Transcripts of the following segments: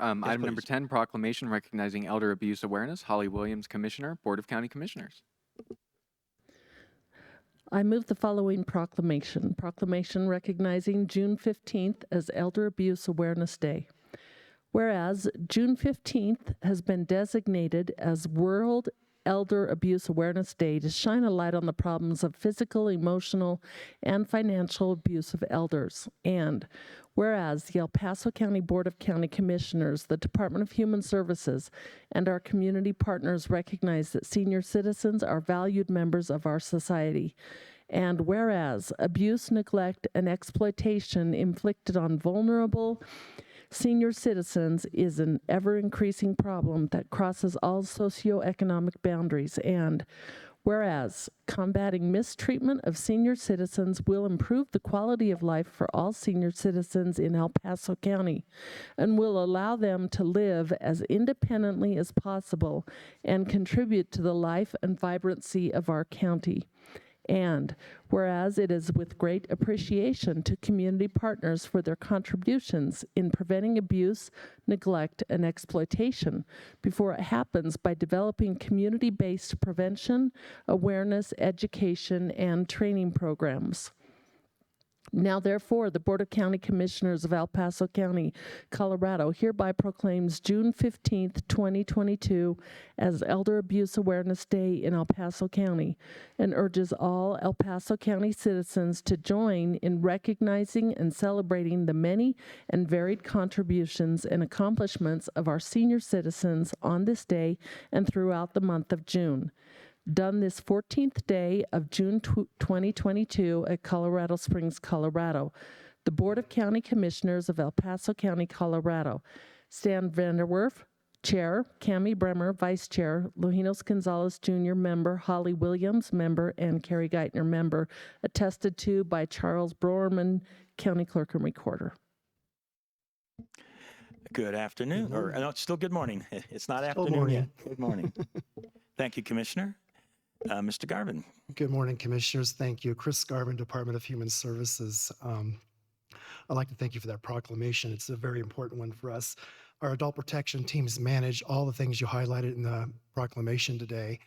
Yes, Item number please. 10, proclamation recognizing elder abuse awareness. Holly Williams, Commissioner, Board of County Commissioners. I move the following proclamation. Proclamation recognizing June 15th as Elder Abuse Awareness Day. Whereas June 15th has been designated as World Elder Abuse Awareness Day to shine a light on the problems of physical, emotional, and financial abuse of elders. And whereas the El Paso County Board of County Commissioners, the Department of Human Services, and our community partners recognize that senior citizens are valued members of our society. And whereas abuse, neglect, and exploitation inflicted on vulnerable senior citizens is an ever-increasing problem that crosses all socioeconomic boundaries. And whereas combating mistreatment of senior citizens will improve the quality of life for all senior citizens in El Paso County and will allow them to live as independently as possible and contribute to the life and vibrancy of our county. And whereas it is with great appreciation to community partners for their contributions in preventing abuse, neglect, and exploitation before it happens by developing community-based prevention, awareness, education, and training programs. Now, therefore, the Board of County Commissioners of El Paso County, Colorado, hereby proclaims June 15th, 2022 as Elder Abuse Awareness Day in El Paso County and urges all El Paso County citizens to join in recognizing and celebrating the many and varied contributions and accomplishments of our senior citizens on this day and throughout the month of June. Done this 14th day of June 2022 at Colorado Springs, Colorado. The Board of County Commissioners of El Paso County, Colorado. Stan Vanderwerf, Chair, Cami Bremer, Vice Chair, Lojinos Gonzalez Jr., Member, Holly Williams, Member, and Carrie Geithner, Member, attested to by Charles Broerman, County Clerk and Recorder. Good afternoon, or no, it's still good morning. It's not afternoon morning. yet. Good morning. Thank you, Commissioner. Mr. Garvin. Good morning, Commissioners. Thank you. Chris Garvin, Department of Human Services. I'd like to thank you for that proclamation. It's a very important one for us. Our adult protection teams manage all the things you highlighted in the proclamation today,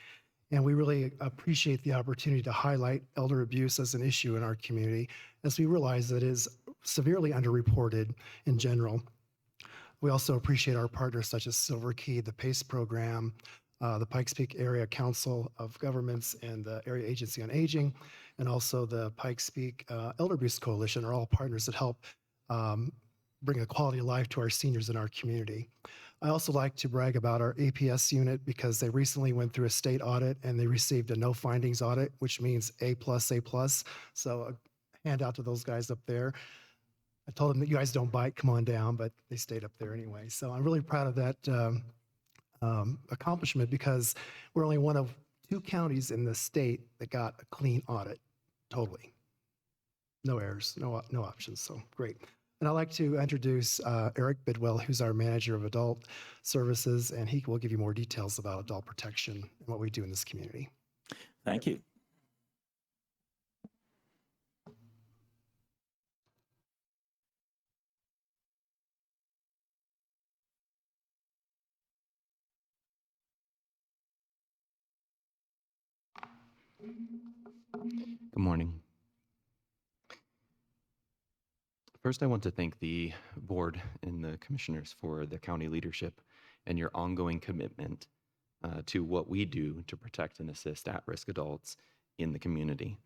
and we really appreciate the opportunity to highlight elder abuse as an issue in our community, as we realize that it is severely underreported in general. We also appreciate our partners such as Silver Key, the PACE program, the Pikes Peak Area Council of Governments and the Area Agency on Aging, and also the Pikes Peak Elder Abuse Coalition are all partners that help bring a quality of life to our seniors in our community. I also like to brag about our APS unit because they recently went through a state audit and they received a no findings audit, which means A+, A+. So a handout to those guys up there. I told them that you guys don't bite, come on down, but they stayed up there anyway. So I'm really proud of that accomplishment because we're only one of 2 counties in the state that got a clean audit, totally. No errors, no options, so great. And I'd like to introduce Eric Bidwell, who's our Manager of Adult Services, and he will give you more details about adult protection and what we do in this community. Thank you. Good morning. First, I want to thank the board and the commissioners for the county leadership and your ongoing commitment to what we do to protect and assist at-risk adults in the community.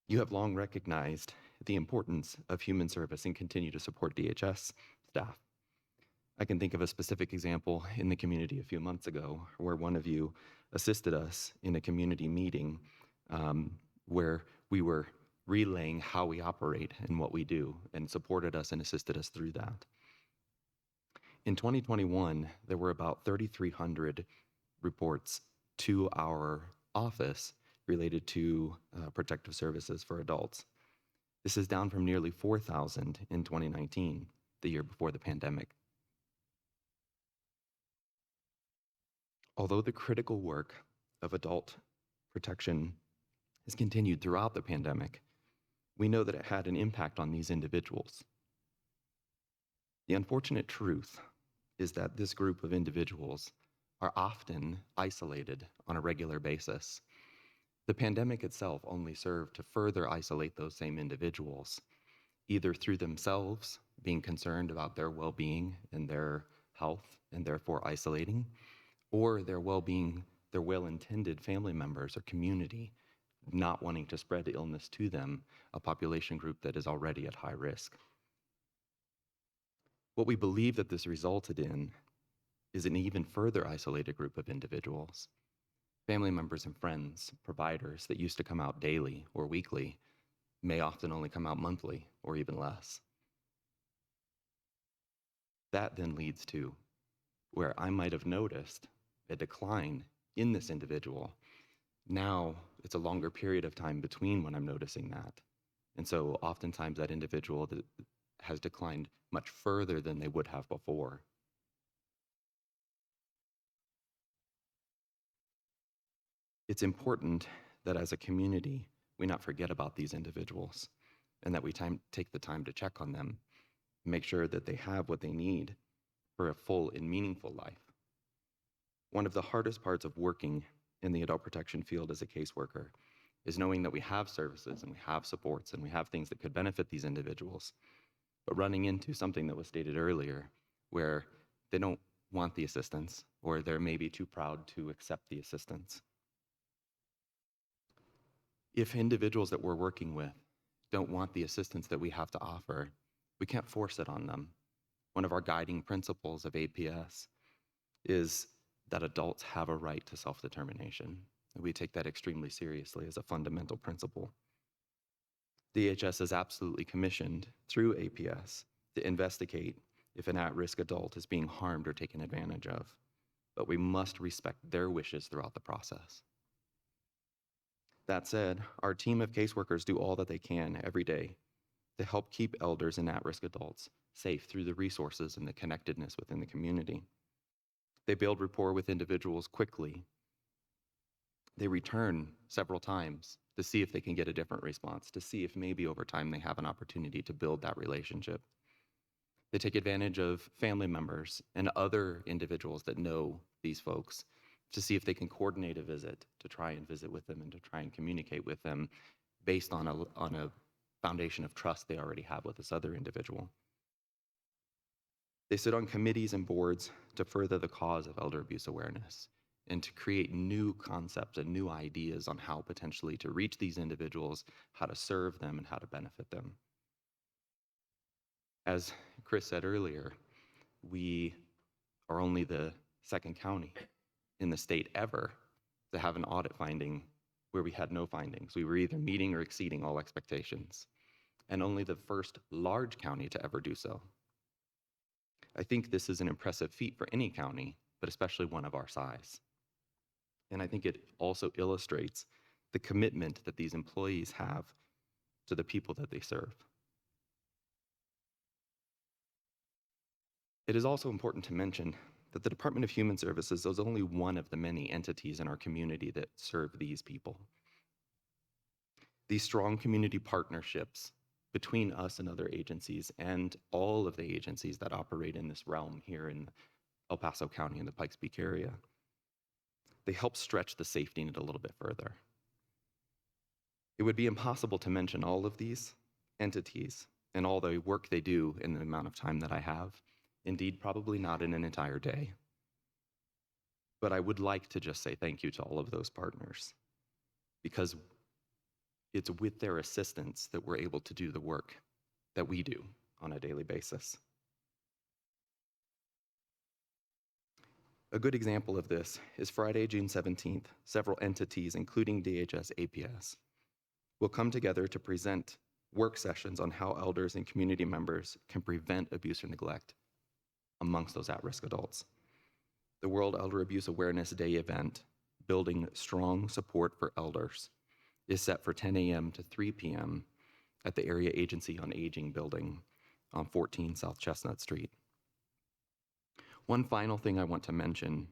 You have long recognized the importance of human service and continue to support DHS staff. I can think of a specific example in the community a few months ago where one of you assisted us in a community meeting where we were relaying how we operate and what we do and supported us and assisted us through that. In 2021, there were about 3,300 reports to our office related to protective services for adults. This is down from nearly 4,000 in 2019, the year before the pandemic. Although the critical work of adult protection has continued throughout the pandemic, we know that it had an impact on these individuals. The unfortunate truth is that this group of individuals are often isolated on a regular basis. The pandemic itself only served to further isolate those same individuals, either through themselves being concerned about their well-being and their health and therefore isolating, or their well-being, their well-intended family members or community not wanting to spread the illness to them, a population group that is already at high risk. What we believe that this resulted in is an even further isolated group of individuals, family members and friends, providers that used to come out daily or weekly may often only come out monthly or even less. That then leads to where I might have noticed a decline in this individual. Now it's a longer period of time between when I'm noticing that. And so oftentimes that individual has declined much further than they would have before. It's important that as a community, we not forget about these individuals and that we take the time to check on them, make sure that they have what they need for a full and meaningful life. One of the hardest parts of working in the adult protection field as a caseworker is knowing that we have services and we have supports and we have things that could benefit these individuals, but running into something that was stated earlier where they don't want the assistance or they're maybe too proud to accept the assistance. If individuals that we're working with don't want the assistance that we have to offer, we can't force it on them. One of our guiding principles of APS is that adults have a right to self-determination. We take that extremely seriously as a fundamental principle. DHS is absolutely commissioned through APS to investigate if an at-risk adult is being harmed or taken advantage of, but we must respect their wishes throughout the process. That said, our team of caseworkers do all that they can every day to help keep elders and at-risk adults safe through the resources and the connectedness within the community. They build rapport with individuals quickly. They return several times to see if they can get a different response, to see if maybe over time they have an opportunity to build that relationship. They take advantage of family members and other individuals that know these folks to see if they can coordinate a visit, to try and visit with them and to try and communicate with them based on a foundation of trust they already have with this other individual. They sit on committees and boards to further the cause of elder abuse awareness and to create new concepts and new ideas on how potentially to reach these individuals, how to serve them, and how to benefit them. As Chris said earlier, we are only the second county in the state ever to have an audit finding where we had no findings. We were either meeting or exceeding all expectations, and only the first large county to ever do so. I think this is an impressive feat for any county, but especially one of our size. And I think it also illustrates the commitment that these employees have to the people that they serve. It is also important to mention that the Department of Human Services is only one of the many entities in our community that serve these people. These strong community partnerships between us and other agencies and all of the agencies that operate in this realm here in El Paso County in the Pikes Peak area, they help stretch the safety net a little bit further. It would be impossible to mention all of these entities and all the work they do in the amount of time that I have. Indeed, probably not in an entire day. But I would like to just say thank you to all of those partners, because it's with their assistance that we're able to do the work that we do on a daily basis. A good example of this is Friday, June 17th. Several entities, including DHS APS, will come together to present work sessions on how elders and community members can prevent abuse or neglect amongst those at-risk adults. The World Elder Abuse Awareness Day event, Building Strong Support for Elders, is set for 10 a.m. to 3 p.m. at the Area Agency on Aging building on 14 South Chestnut Street. One final thing I want to mention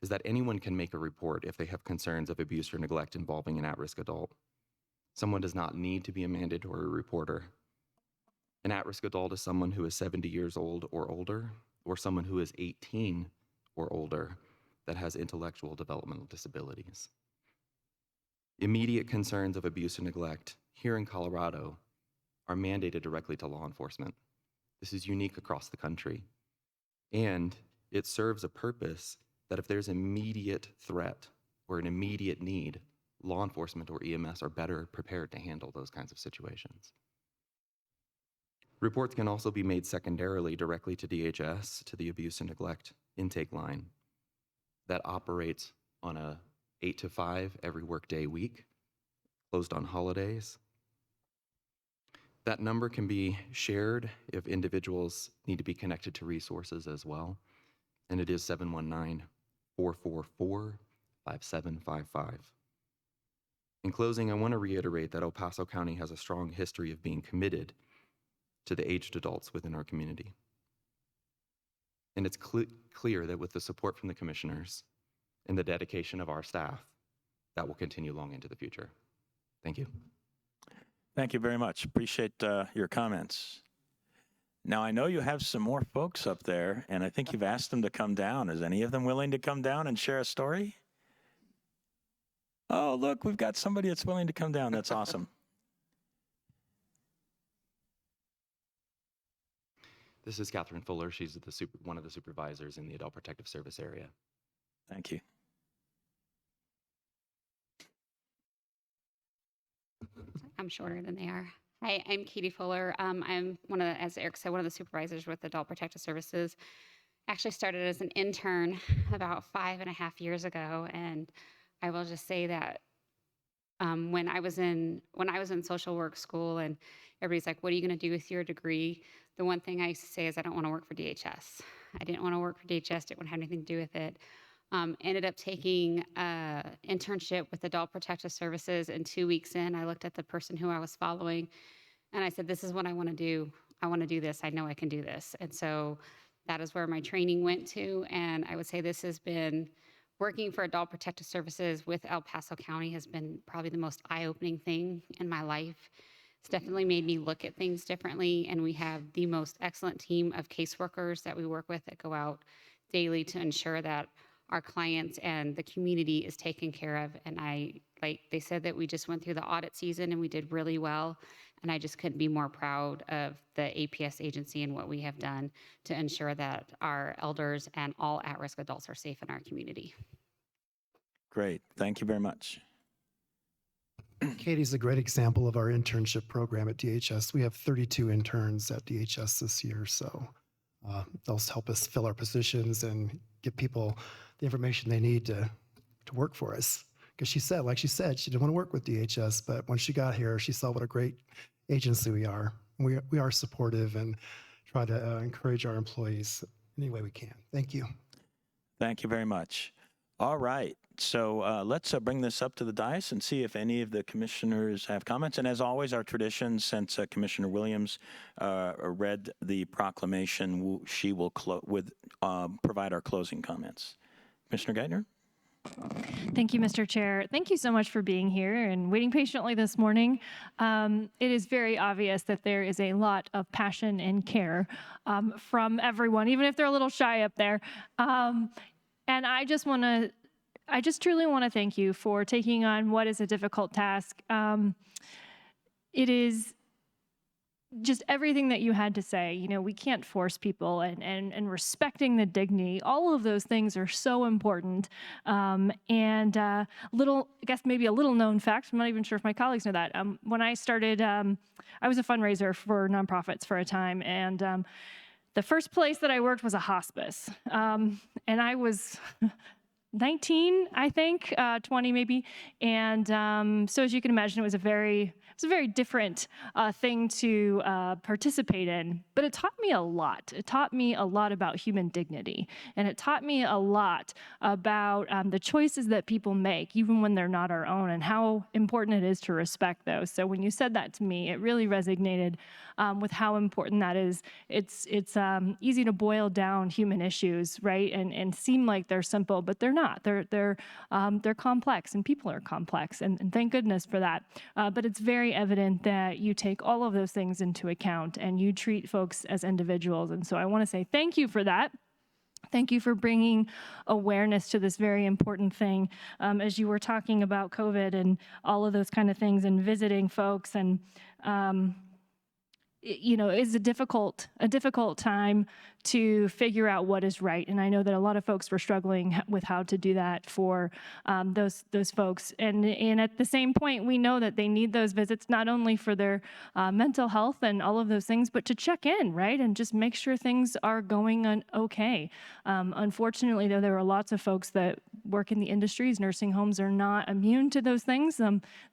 is that anyone can make a report if they have concerns of abuse or neglect involving an at-risk adult. Someone does not need to be a mandatory reporter. An at-risk adult is someone who is 70 years old or older, or someone who is 18 or older that has intellectual developmental disabilities. Immediate concerns of abuse and neglect here in Colorado are mandated directly to law enforcement. This is unique across the country. And it serves a purpose that if there's immediate threat or an immediate need, law enforcement or EMS are better prepared to handle those kinds of situations. Reports can also be made secondarily directly to DHS, to the abuse and neglect intake line that operates on a 8 to 5 every workday week, closed on holidays. That number can be shared if individuals need to be connected to resources as well, and it is 719-444-5755. In closing, I want to reiterate that El Paso County has a strong history of being committed to the aged adults within our community. And it's clear that with the support from the commissioners and the dedication of our staff, that will continue long into the future. Thank you. Thank you very much. Appreciate your comments. Now, I know you have some more folks up there, and I think you've asked them to come down. Is any of them willing to come down and share a story? Oh, look, we've got somebody that's willing to come down. That's awesome. This is Catherine Fuller. She's one of the supervisors in the Adult Protective Service area. Thank you. I'm shorter than they are. Hi, I'm Katie Fuller. I'm as Eric said, one of the supervisors with Adult Protective Services. Actually started as an intern about 5.5 years ago, and I will just say that when I was in social work school, and everybody's like, "What are you going to do with your degree?" The one thing I used to say is, "I don't want to work for DHS." I didn't want to work for DHS. Didn't want to have anything to do with it. Ended up taking an internship with Adult Protective Services, and 2 weeks in, I looked at the person who I was following, and I said, "This is what I want to do. I want to do this. I know I can do this." And so that is where my training went to, and I would say this has been, working for Adult Protective Services with El Paso County has been probably the most eye-opening thing in my life. It's definitely made me look at things differently, and we have the most excellent team of caseworkers that we work with that go out daily to ensure that our clients and the community is taken care of. And they said that we just went through the audit season and we did really well. And I just couldn't be more proud of the APS agency and what we have done to ensure that our elders and all at-risk adults are safe in our community. Great. Thank you very much. Katie's a great example of our internship program at DHS. We have 32 interns at DHS this year, so they'll help us fill our positions and give people the information they need to work for us. Because she said, she didn't want to work with DHS, but when she got here, she saw what a great agency we are. We are supportive and try to encourage our employees any way we can. Thank you. Thank you very much. All right. So let's bring this up to the dais and see if any of the commissioners have comments. And as always, our tradition, since Commissioner Williams read the proclamation, she will provide our closing comments. Commissioner Geithner? Thank you, Mr. Chair. Thank you so much for being here and waiting patiently this morning. It is very obvious that there is a lot of passion and care from everyone, even if they're a little shy up there. And I just truly want to thank you for taking on what is a difficult task. It is just everything that you had to say. You know, we can't force people, and respecting the dignity, all of those things are so important. I guess maybe a little known fact, I'm not even sure if my colleagues know that. When I started, I was a fundraiser for nonprofits for a time, and the first place that I worked was a hospice. And I was 19, I think, 20 maybe. And so as you can imagine, it was a very different thing to participate in. But it taught me a lot. It taught me a lot about human dignity. And it taught me a lot about the choices that people make, even when they're not our own, and how important it is to respect those. So when you said that to me, it really resonated with how important that is. It's easy to boil down human issues, right? And seem like they're simple, but they're not. They're complex, and people are complex, and thank goodness for that. But it's very very evident that you take all of those things into account and you treat folks as individuals. And so I want to say thank you for that. Thank you for bringing awareness to this very important thing. As you were talking about COVID and all of those kind of things and visiting folks, and it's a difficult time to figure out what is right. And I know that a lot of folks were struggling with how to do that for those folks. And at the same point, we know that they need those visits not only for their mental health and all of those things, but to check in, right? And just make sure things are going okay. Unfortunately, though, there are lots of folks that work in the industries. Nursing homes are not immune to those things.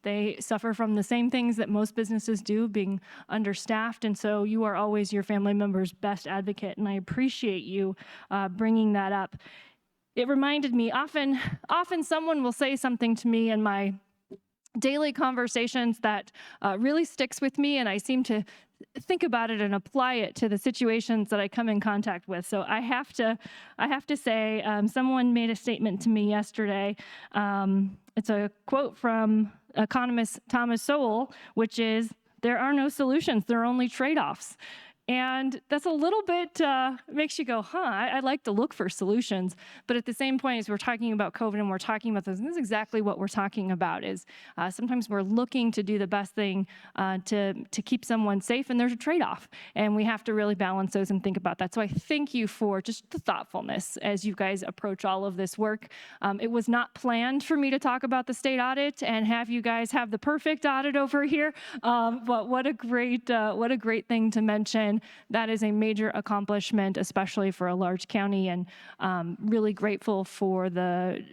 They suffer from the same things that most businesses do, being understaffed. And so you are always your family member's best advocate. And I appreciate you bringing that up. It reminded me, often someone will say something to me in my daily conversations that really sticks with me, and I seem to think about it and apply it to the situations that I come in contact with. So I have to say, someone made a statement to me yesterday. It's a quote from economist Thomas Sowell, which is, "There are no solutions, there are only trade-offs." And that's a little bit, makes you go, I'd like to look for solutions. But at the same point, as we're talking about COVID and we're talking about this is exactly what we're talking about is sometimes we're looking to do the best thing to keep someone safe, and there's a trade-off. And we have to really balance those and think about that. So I thank you for just the thoughtfulness as you guys approach all of this work. It was not planned for me to talk about the state audit and have you guys have the perfect audit over here. But what a great thing to mention. That is a major accomplishment, especially for a large county, and really grateful for the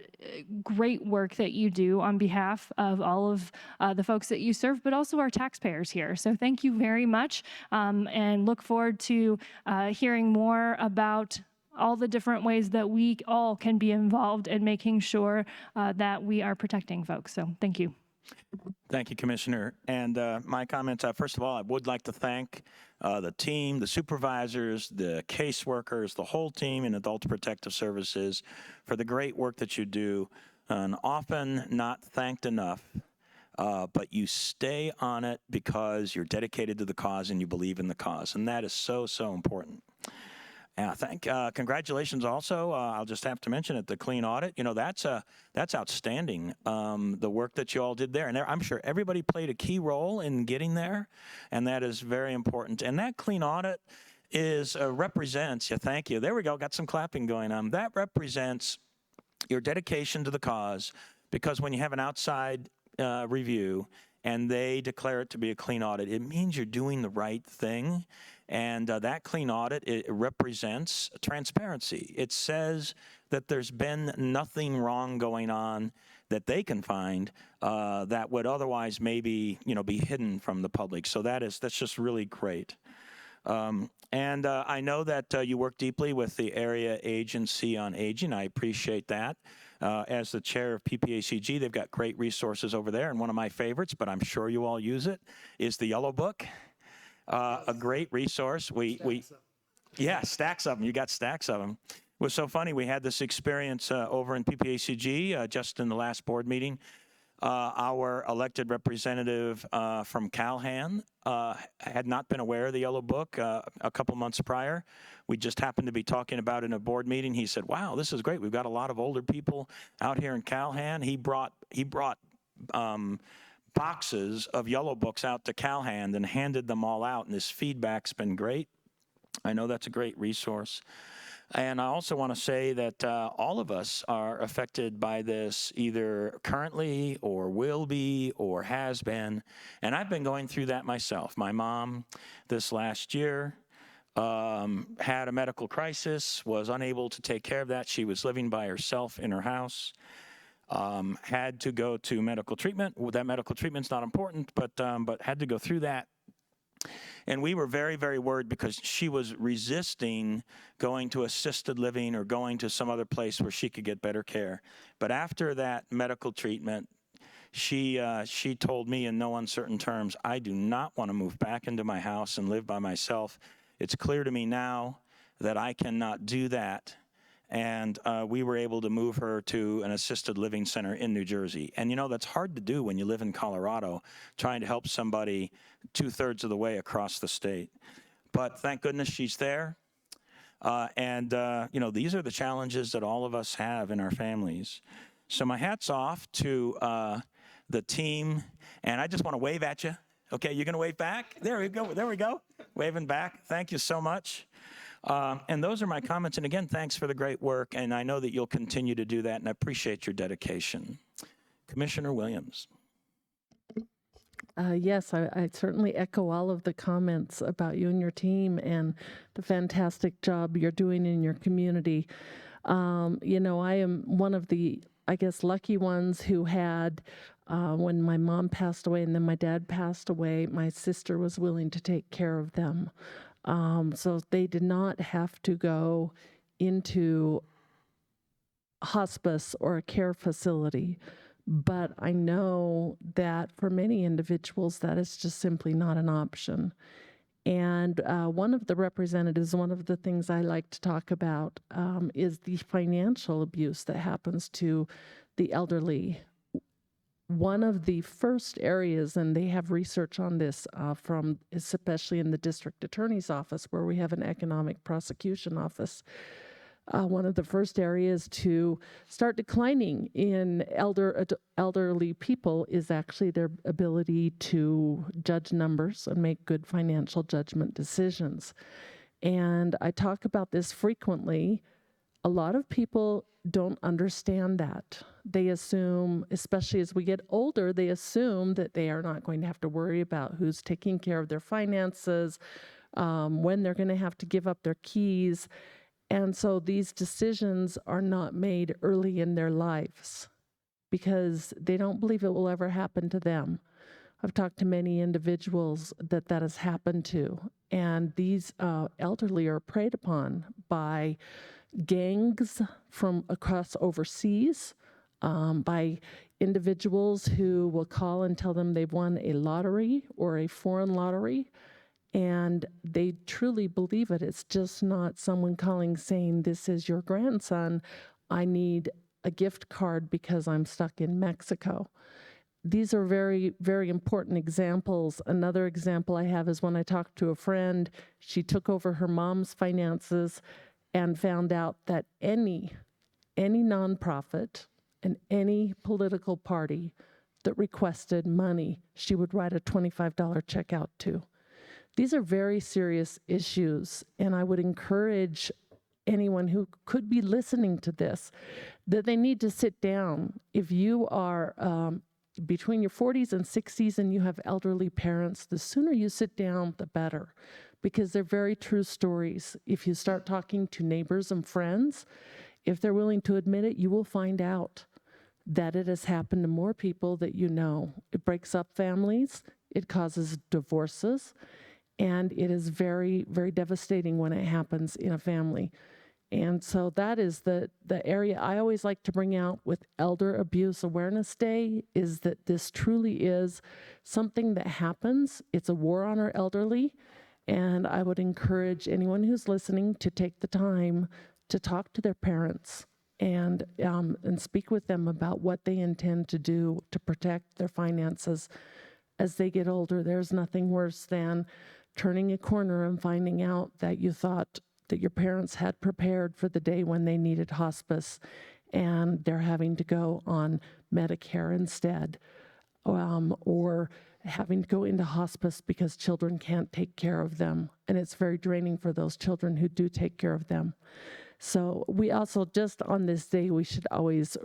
great work that you do on behalf of all of the folks that you serve, but also our taxpayers here. So thank you very much, and look forward to hearing more about all the different ways that we all can be involved in making sure that we are protecting folks. So thank you. Thank you, Commissioner. And my comments, first of all, I would like to thank the team, the supervisors, the caseworkers, the whole team in Adult Protective Services for the great work that you do, and often not thanked enough, but you stay on it because you're dedicated to the cause and you believe in the cause, and that is so, so important. Congratulations also, I'll just have to mention it, the clean audit. That's outstanding, the work that you all did there. And I'm sure everybody played a key role in getting there, and that is very important. And that clean audit represents, thank you. There we go, got some clapping going on. That represents your dedication to the cause, because when you have an outside review and they declare it to be a clean audit, it means you're doing the right thing. And that clean audit, it represents transparency. It says that there's been nothing wrong going on that they can find that would otherwise maybe be hidden from the public. So that's just really great. And I know that you work deeply with the Area Agency on Aging. I appreciate that. As the chair of PPACG, they've got great resources over there. And one of my favorites, but I'm sure you all use it, is the Yellow Book. A great resource. Stacks of them. You got stacks of them. It was so funny. We had this experience over in PPACG just in the last board meeting. Our elected representative from Calhan had not been aware of the Yellow Book a couple months prior. We just happened to be talking about it in a board meeting. He said, "Wow, this is great. We've got a lot of older people out here in Calhan." He brought boxes of Yellow Books out to Calhan and handed them all out, and this feedback's been great. I know that's a great resource. And I also want to say that all of us are affected by this, either currently or will be or has been, and I've been going through that myself. My mom this last year had a medical crisis, was unable to take care of that. She was living by herself in her house. Had to go to medical treatment. That medical treatment's not important, but had to go through that. And we were very, very worried because she was resisting going to assisted living or going to some other place where she could get better care. But after that medical treatment, she told me in no uncertain terms, "I do not want to move back into my house and live by myself. It's clear to me now that I cannot do that." And we were able to move her to an assisted living center in New Jersey. And that's hard to do when you live in Colorado, trying to help somebody 2/3 of the way across the state. But thank goodness she's there. These are the challenges that all of us have in our families. So my hat's off to the team, and I just want to wave at you. Okay, you're going to wave back? There we go. There we go. Waving back. Thank you so much. And those are my comments. And again, thanks for the great work. And I know that you'll continue to do that, and I appreciate your dedication. Commissioner Williams. Yes, I certainly echo all of the comments about you and your team and the fantastic job you're doing in your community. I am one of the, I guess, lucky ones who had, when my mom passed away and then my dad passed away, my sister was willing to take care of them. So they did not have to go into hospice or a care facility. But I know that for many individuals, that is just simply not an option. And one of the representatives, one of the things I like to talk about is the financial abuse that happens to the elderly. One of the first areas, and they have research on this from, especially in the district attorney's office, where we have an economic prosecution office. One of the first areas to start declining in elderly people is actually their ability to judge numbers and make good financial judgment decisions. And I talk about this frequently. A lot of people don't understand that. They assume, especially as we get older, they assume that they are not going to have to worry about who's taking care of their finances, when they're going to have to give up their keys. And so these decisions are not made early in their lives because they don't believe it will ever happen to them. I've talked to many individuals that has happened to, and these elderly are preyed upon by gangs from across overseas, by individuals who will call and tell them they've won a lottery or a foreign lottery. And they truly believe it. It's just not someone calling saying, this is your grandson. I need a gift card because I'm stuck in Mexico. These are very, very important examples. Another example I have is when I talked to a friend, she took over her mom's finances and found out that any nonprofit and any political party that requested money, she would write a $25 check out to. These are very serious issues, and I would encourage anyone who could be listening to this that they need to sit down. If you are between your 40s and 60s and you have elderly parents, the sooner you sit down, the better, because they're very true stories. If you start talking to neighbors and friends, if they're willing to admit it, you will find out that it has happened to more people that you know. It breaks up families, it causes divorces, and it is very, very devastating when it happens in a family. And so that is the area I always like to bring out with Elder Abuse Awareness Day, is that this truly is something that happens. It's a war on our elderly. And I would encourage anyone who's listening to take the time to talk to their parents and speak with them about what they intend to do to protect their finances as they get older. There's nothing worse than turning a corner and finding out that you thought that your parents had prepared for the day when they needed hospice and they're having to go on Medicare instead, or having to go into hospice because children can't take care of them. And it's very draining for those children who do take care of them. So we also, just on this day, we should always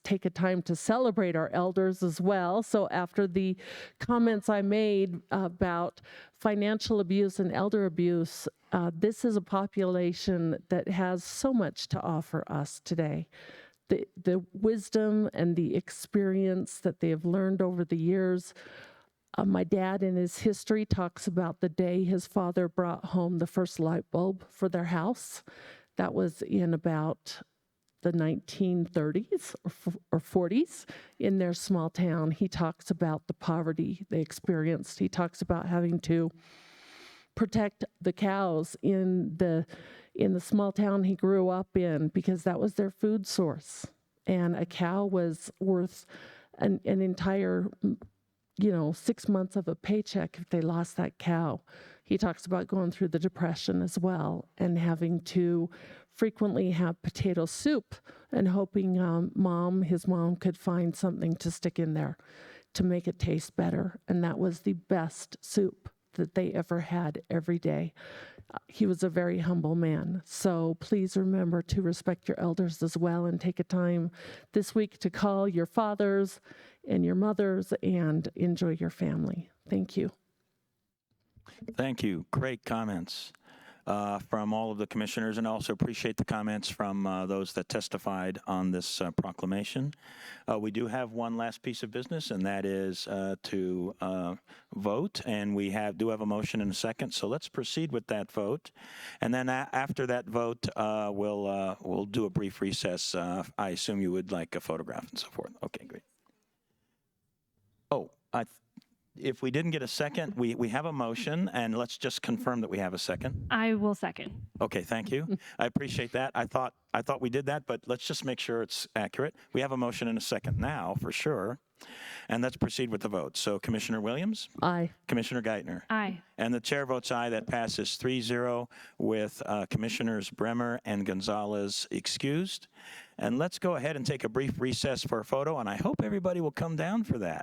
take a time to celebrate our elders as well. So after the comments I made about financial abuse and elder abuse, this is a population that has so much to offer us today. The wisdom and the experience that they have learned over the years. My dad, in his history, talks about the day his father brought home the first light bulb for their house. That was in about the 1930s or 40s in their small town. He talks about the poverty they experienced. He talks about having to protect the cows in the small town he grew up in, because that was their food source. And a cow was worth an entire 6 months of a paycheck if they lost that cow. He talks about going through the Depression as well and having to frequently have potato soup and hoping his mom could find something to stick in there to make it taste better. And that was the best soup that they ever had every day. He was a very humble man. So please remember to respect your elders as well, and take a time this week to call your fathers and your mothers and enjoy your family. Thank you. Thank you. Great comments from all of the commissioners, and also appreciate the comments from those that testified on this proclamation. We do have one last piece of business, and that is to vote, and we do have a motion and a second, so let's proceed with that vote. And then after that vote, we'll do a brief recess. I assume you would like a photograph and so forth. Okay, great. Oh, if we didn't get a second, we have a motion, and let's just confirm that we have a second. I will second. Okay, thank you. I appreciate that. I thought we did that, but let's just make sure it's accurate. We have a motion and a second now, for sure. And let's proceed with the vote. So Commissioner Williams? Aye. Commissioner Geithner? Aye. And the chair votes aye. That passes 3-0 with Commissioners Bremer and Gonzalez excused. And let's go ahead and take a brief recess for a photo, and I hope everybody will come down for that.